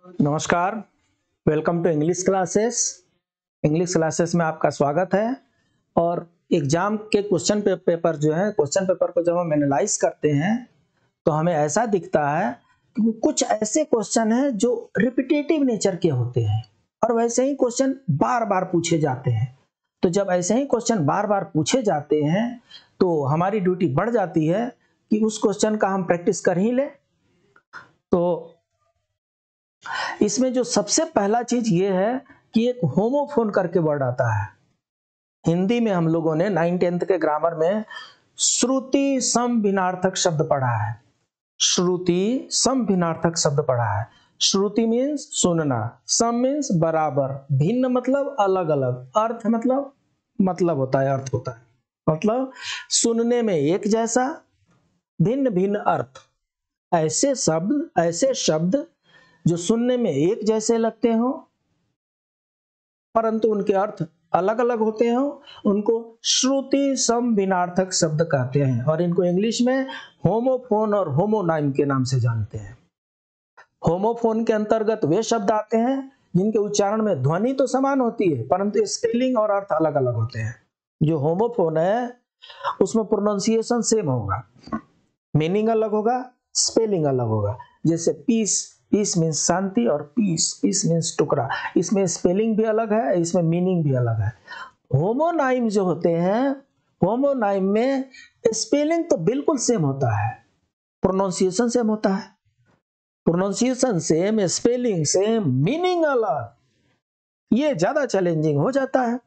नमस्कार, welcome to English classes. English classes में आपका स्वागत है। और एग्जाम के पेपर जो है, क्वेश्चन पेपर को जब हम एनालाइज करते हैं तो हमें ऐसा दिखता है कि कुछ ऐसे क्वेश्चन हैं जो रिपीटेटिव नेचर के होते हैं और वैसे ही क्वेश्चन बार बार पूछे जाते हैं। तो जब ऐसे ही क्वेश्चन बार बार पूछे जाते हैं तो हमारी ड्यूटी बढ़ जाती है कि उस क्वेश्चन का हम प्रैक्टिस कर ही लें। तो इसमें जो सबसे पहला चीज ये है कि एक होमोफोन करके वर्ड आता है। हिंदी में हम लोगों ने 9th-10th के ग्रामर में श्रुति सम भिन्नार्थक शब्द पढ़ा है। श्रुति सम भिन्नार्थक शब्द पढ़ा है। श्रुति मीन्स सुनना, सम मीन्स बराबर, भिन्न मतलब अलग अलग, अर्थ मतलब होता है, अर्थ होता है मतलब सुनने में एक जैसा, भिन्न भिन्न अर्थ। ऐसे शब्द जो सुनने में एक जैसे लगते हो परंतु उनके अर्थ अलग अलग होते हो, उनको श्रुति सम भिन्नार्थक शब्द कहते हैं और इनको इंग्लिश में होमोफोन और होमोनाइम के नाम से जानते हैं। होमोफोन के अंतर्गत वे शब्द आते हैं जिनके उच्चारण में ध्वनि तो समान होती है परंतु स्पेलिंग और अर्थ अलग अलग होते हैं। जो होमोफोन है उसमें प्रोनाउंसिएशन सेम होगा, मीनिंग अलग होगा, स्पेलिंग अलग होगा। जैसे पीस मीन्स शांति और पीस मीन्स टुकड़ा, इसमें स्पेलिंग भी अलग है, इसमें मीनिंग भी अलग है। होमोनाइम जो होते हैं, होमोनाइम में स्पेलिंग तो बिल्कुल सेम होता है, प्रोनाउंसिएशन सेम होता है, pronunciation same, spelling same, meaning अलग। ये ज्यादा चैलेंजिंग हो जाता है।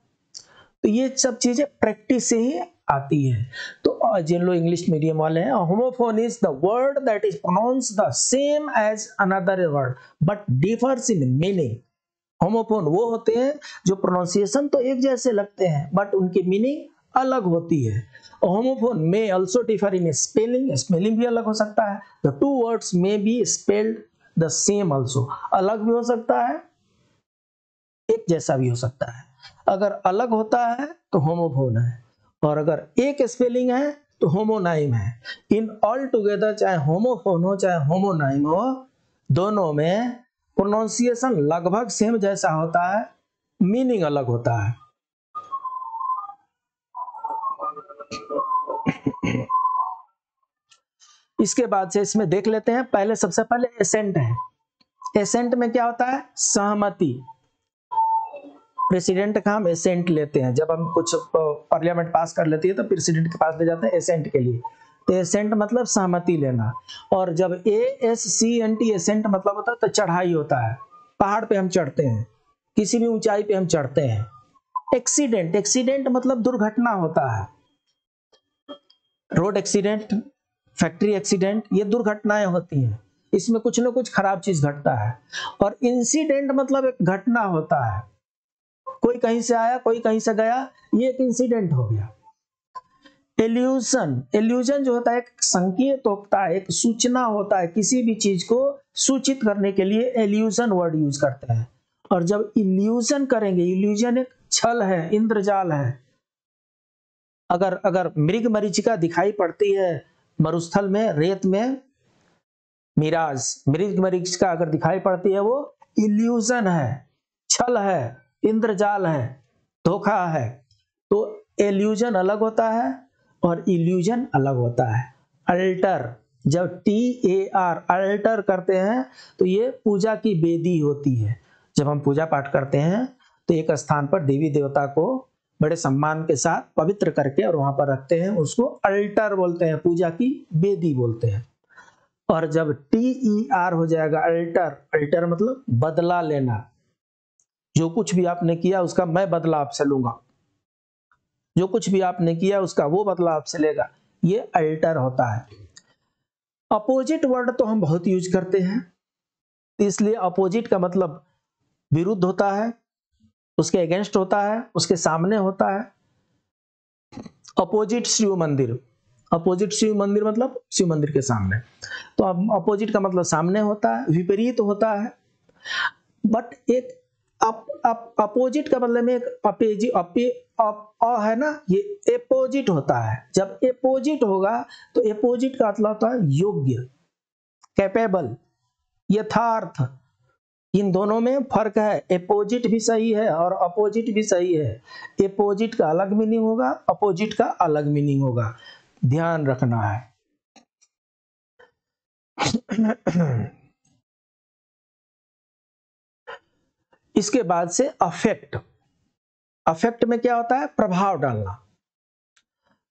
तो ये सब चीजें प्रैक्टिस से ही आती है। तो जिन लोग इंग्लिश मीडियम वाले हैं, homophone is the word that is pronounce the same as another word but differs in meaning. Homophone वो होते हैं जो प्रोनाउंसिएशन तो एक जैसे लगते हैं बट उनकी मीनिंग अलग होती है। होमोफोन में also differ in spelling, spelling भी अलग हो सकता है। The two words may be spelled the same also, अलग भी हो सकता है, एक जैसा भी हो सकता है। अगर अलग होता है तो होमोफोन है और अगर एक स्पेलिंग है तो होमोनाइम है। इन ऑल टुगेदर चाहे होमोफोन हो चाहे होमोनाइम हो, दोनों में प्रोनाउंसिएशन लगभग सेम जैसा होता है, मीनिंग अलग होता है। इसके बाद से इसमें देख लेते हैं। पहले सबसे पहले एसेंट है। एसेंट में क्या होता है? सहमति। प्रेसिडेंट का हम एसेंट लेते हैं, जब हम कुछ पार्लियामेंट पास कर लेती है तो प्रेसिडेंट के पास ले जाते हैं एसेंट के लिए। तो एसेंट मतलब सहमति लेना। और जब ASCENT एसेंट मतलब होता है तो चढ़ाई होता है, पहाड़ पे हम चढ़ते हैं, किसी भी ऊंचाई पे हम चढ़ते हैं। एक्सीडेंट, एक्सीडेंट मतलब दुर्घटना होता है, रोड एक्सीडेंट, फैक्ट्री एक्सीडेंट, ये दुर्घटनाएं होती हैं, इसमें कुछ ना कुछ खराब चीज घटता है। और इंसिडेंट मतलब एक घटना होता है, कोई कहीं से आया कोई कहीं से गया, ये एक इंसिडेंट हो गया। एल्यूजन, एल्यूजन जो होता है एक संकेत होता है, एक सूचना होता है, किसी भी चीज को सूचित करने के लिए एल्यूजन वर्ड यूज करते हैं। और जब इल्यूजन करेंगे, इल्यूजन एक छल है, इंद्रजाल है। अगर मृग मरीचिका दिखाई पड़ती है मरुस्थल में, रेत में, मिराज, मृग मरीचिका अगर दिखाई पड़ती है, वो इल्यूजन है, छल है, इंद्रजाल है, धोखा है। तो एल्यूजन अलग होता है और इल्यूजन अलग होता है। अल्टर, जब TAR अल्टर करते हैं तो ये पूजा की वेदी होती है। जब हम पूजा पाठ करते हैं तो एक स्थान पर देवी देवता को बड़े सम्मान के साथ पवित्र करके और वहां पर रखते हैं, उसको अल्टर बोलते हैं, पूजा की वेदी बोलते हैं। और जब TER हो जाएगा अल्टर, अल्टर मतलब बदला लेना, जो कुछ भी आपने किया उसका मैं बदला आपसे लूंगा, जो कुछ भी आपने किया उसका वो बदला आपसे लेगा, ये अल्टर होता है। अपोजिट वर्ड तो हम बहुत यूज करते हैं, इसलिए अपोजिट का मतलब विरुद्ध होता है, उसके अगेंस्ट होता है, उसके सामने होता है। अपोजिट शिव मंदिर, अपोजिट शिव मंदिर मतलब शिव मंदिर के सामने। तो अपोजिट का मतलब सामने होता है, विपरीत होता है। बट एक अपोजिट का मतलब में एक है ना, ये अपोजिट होता है। जब अपोजिट होगा तो अपोजिट का मतलब होता है योग्य, कैपेबल, यथार्थ, इन दोनों में फर्क है, अपोजिट भी सही है और अपोजिट भी सही है। अपोजिट का अलग मीनिंग होगा, अपोजिट का अलग मीनिंग होगा, ध्यान रखना है। इसके बाद से अफेक्ट। अफेक्ट में क्या होता है? प्रभाव डालना।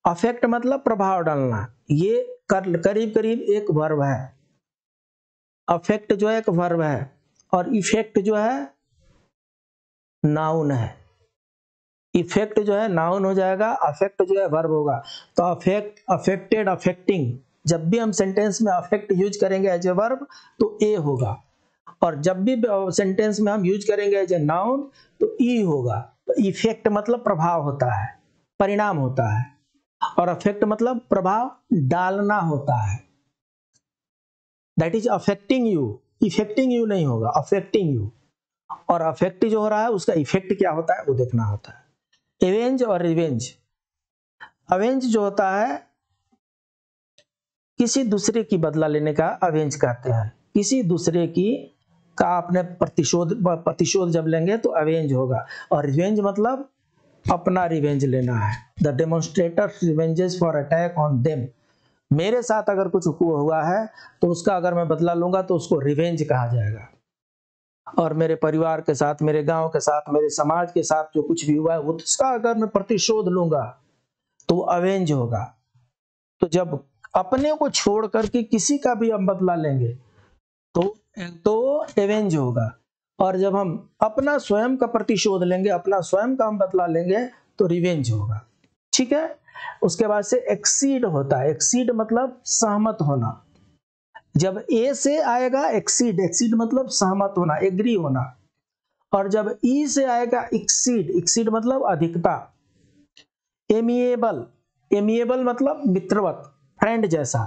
अफेक्ट मतलब प्रभाव डालना। ये करीब करीब एक वर्ब है। अफेक्ट जो है एक वर्ब है और इफेक्ट जो है नाउन है। इफेक्ट जो है नाउन हो जाएगा, अफेक्ट जो है वर्ब होगा। तो अफेक्ट, अफेक्टेड, अफेक्टिंग, जब भी हम सेंटेंस में अफेक्ट यूज करेंगे एज ए वर्ब तो ए होगा, और जब भी सेंटेंस में हम यूज करेंगे एज ए नाउन तो ई होगा। तो इफेक्ट मतलब प्रभाव होता है, परिणाम होता है, और अफेक्ट मतलब प्रभाव डालना होता है। That is affecting you, effecting you नहीं होगा, अफेक्टिंग यू। और अफेक्ट जो हो रहा है उसका इफेक्ट क्या होता है वो देखना होता है। एवेंज और रिवेंज। अवेंज जो होता है किसी दूसरे की बदला लेने का अवेंज कहते हैं। किसी दूसरे की का आपने प्रतिशोध जब लेंगे तो अवेंज होगा। और रिवेंज मतलब अपना रिवेंज लेना है। The demonstrator revenges for attack on them. मेरे साथ अगर कुछ हुआ है तो उसका अगर मैं बदला लूंगा तो उसको रिवेंज कहा जाएगा। और मेरे परिवार के साथ, मेरे गांव के साथ, मेरे समाज के साथ जो कुछ भी हुआ है उसका अगर मैं प्रतिशोध लूंगा तो अवेंज होगा। तो जब अपने को छोड़ करके किसी का भी हम बदला लेंगे तो एवेंज होगा। और जब हम अपना स्वयं का प्रतिशोध लेंगे, अपना स्वयं का हम बदला लेंगे तो रिवेंज होगा। ठीक है। उसके बाद से एक्सीड होता है। एक्सीड मतलब सहमत होना। जब ए से आएगा एक्सीड, एक्सीड मतलब सहमत होना, एग्री होना। और जब ई से आएगा एक्सीड, एक्सीड मतलब अधिकता। एमिएबल, एमिएबल मतलब मित्रवत, फ्रेंड जैसा।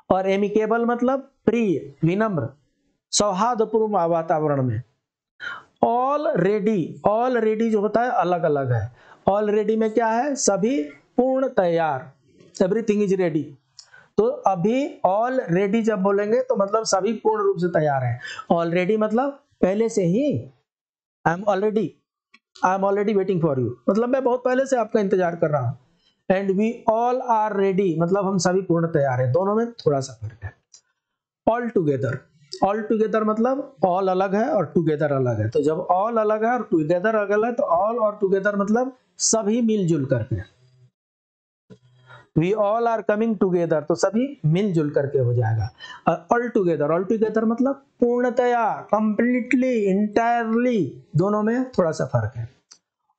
और एमिकेबल मतलब प्रिय, विनम्र, सौहार्दपूर्ण वातावरण में। ऑलरेडी, ऑलरेडी जो होता है अलग अलग है। ऑलरेडी में क्या है? सभी पूर्ण तैयार, एवरीथिंग इज रेडी। तो अभी ऑलरेडी जब बोलेंगे तो मतलब सभी पूर्ण रूप से तैयार हैं। ऑलरेडी मतलब पहले से ही। I am already waiting for you मतलब मैं बहुत पहले से आपका इंतजार कर रहा हूं। And we all are ready मतलब हम सभी पूर्ण तैयार हैं। दोनों में थोड़ा सा फर्क है। ऑल टुगेदर, ऑल टुगेदर मतलब ऑल अलग है और टुगेदर अलग है। तो जब ऑल अलग है और टुगेदर अलग है तो ऑल और टुगेदर मतलब सभी मिलजुल करके। We all are coming together तो सभी मिलजुल करके हो जाएगा। ऑल टुगेदर, ऑल टुगेदर मतलब पूर्णतया, कंप्लीटली, इंटायरली, दोनों में थोड़ा सा फर्क है।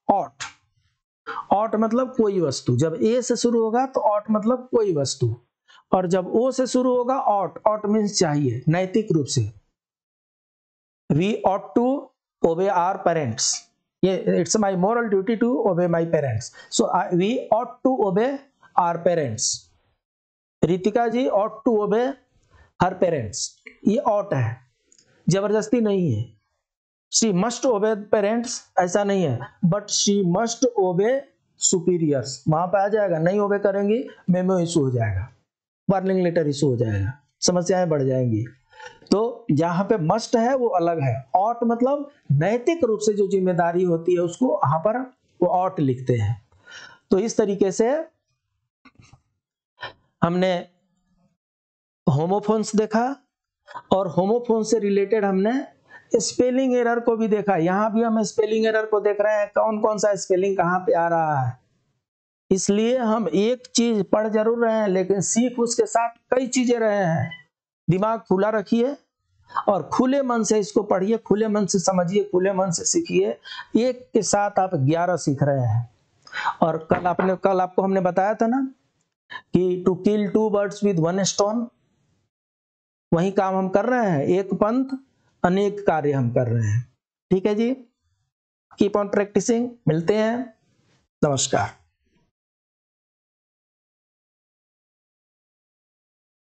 ऑट, ऑट मतलब कोई वस्तु। जब ए से शुरू होगा तो ऑट मतलब कोई वस्तु, और जब ओ से शुरू होगा ऑट, ऑट मीन्स चाहिए, नैतिक रूप से। We ought to obey our parents, ये it's my moral duty to obey my parents, so we ought to obey our parents. Ritika ji ought to obey her parents, ये ऑट है, जबरदस्ती नहीं है। शी मस्ट ओबे पेरेंट्स ऐसा नहीं है, बट शी मस्ट ओबे सुपीरियर्स, वहां पे आ जाएगा। नहीं ओबे करेंगी मेमो इशू हो जाएगा, वार्निंग लेटर इशू हो जाएगा, समस्याएं बढ़ जाएंगी। तो जहां पे मस्ट है वो अलग है। ऑट मतलब नैतिक रूप से जो जिम्मेदारी होती है उसको वहां पर वो ऑट लिखते हैं। तो इस तरीके से हमने होमोफोन्स देखा, और होमोफोन से रिलेटेड हमने स्पेलिंग एरर को भी देखा। यहां भी हम स्पेलिंग एरर को देख रहे हैं, कौन कौन सा स्पेलिंग कहां पे आ रहा है। इसलिए हम एक चीज पढ़ जरूर रहे हैं लेकिन सीख उसके साथ कई चीजें रहे हैं। दिमाग खुला रखिए और खुले मन से इसको पढ़िए, खुले मन से समझिए, खुले मन से सीखिए। एक के साथ आप 11 सीख रहे हैं। और कल आपको हमने बताया था ना कि to kill 2 birds with 1 stone, वही काम हम कर रहे हैं। एक पंथ अनेक कार्य हम कर रहे हैं। ठीक है जी, कीप ऑन प्रैक्टिसिंग। मिलते हैं, नमस्कार।